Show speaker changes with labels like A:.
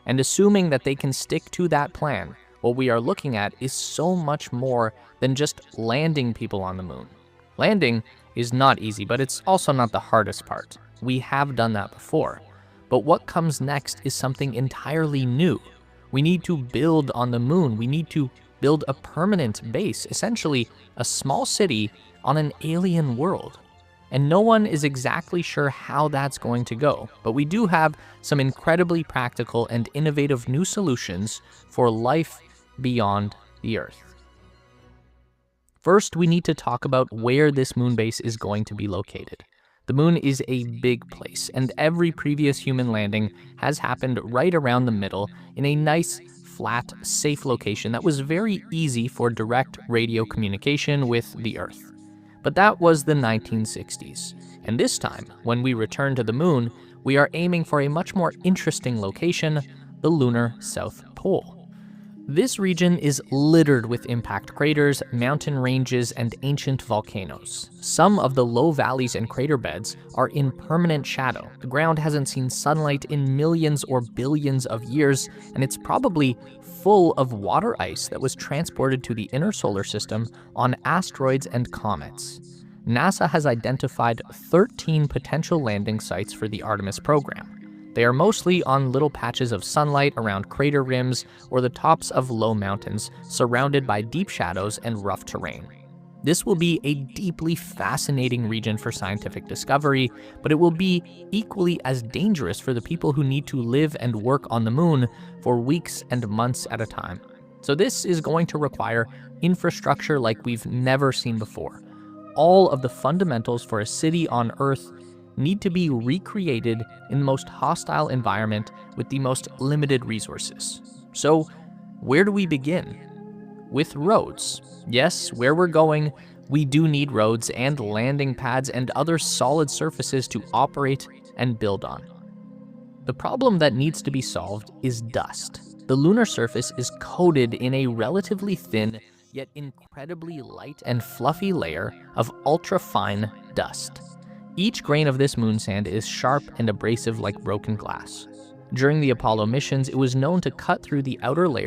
A: And assuming that they can stick to that plan, what we are looking at is so much more than just landing people on the moon. Landing is not easy, but it's also not the hardest part. We have done that before. But what comes next is something entirely new. We need to build on the moon. We need to build a permanent base, essentially a small city on an alien world. And no one is exactly sure how that's going to go, but we do have some incredibly practical and innovative new solutions for life beyond the Earth. First, we need to talk about where this moon base is going to be located. The moon is a big place, and every previous human landing has happened right around the middle in a nice, flat, safe location that was very easy for direct radio communication with the Earth. But that was the 1960s, and this time, when we return to the moon, we are aiming for a much more interesting location, the lunar South Pole. This region is littered with impact craters, mountain ranges, and ancient volcanoes. Some of the low valleys and crater beds are in permanent shadow. The ground hasn't seen sunlight in millions or billions of years, and it's probably full of water ice that was transported to the inner solar system on asteroids and comets. NASA has identified 13 potential landing sites for the Artemis program. They are mostly on little patches of sunlight around crater rims or the tops of low mountains, surrounded by deep shadows and rough terrain. This will be a deeply fascinating region for scientific discovery, but it will be equally as dangerous for the people who need to live and work on the moon for weeks and months at a time. So this is going to require infrastructure like we've never seen before. All of the fundamentals for a city on Earth need to be recreated in the most hostile environment with the most limited resources. So where do we begin? With roads. Yes, where we're going, we do need roads and landing pads and other solid surfaces to operate and build on. The problem that needs to be solved is dust. The lunar surface is coated in a relatively thin, yet incredibly light and fluffy layer of ultra-fine dust. Each grain of this moon sand is sharp and abrasive like broken glass. During the Apollo missions, it was known to cut through the outer layer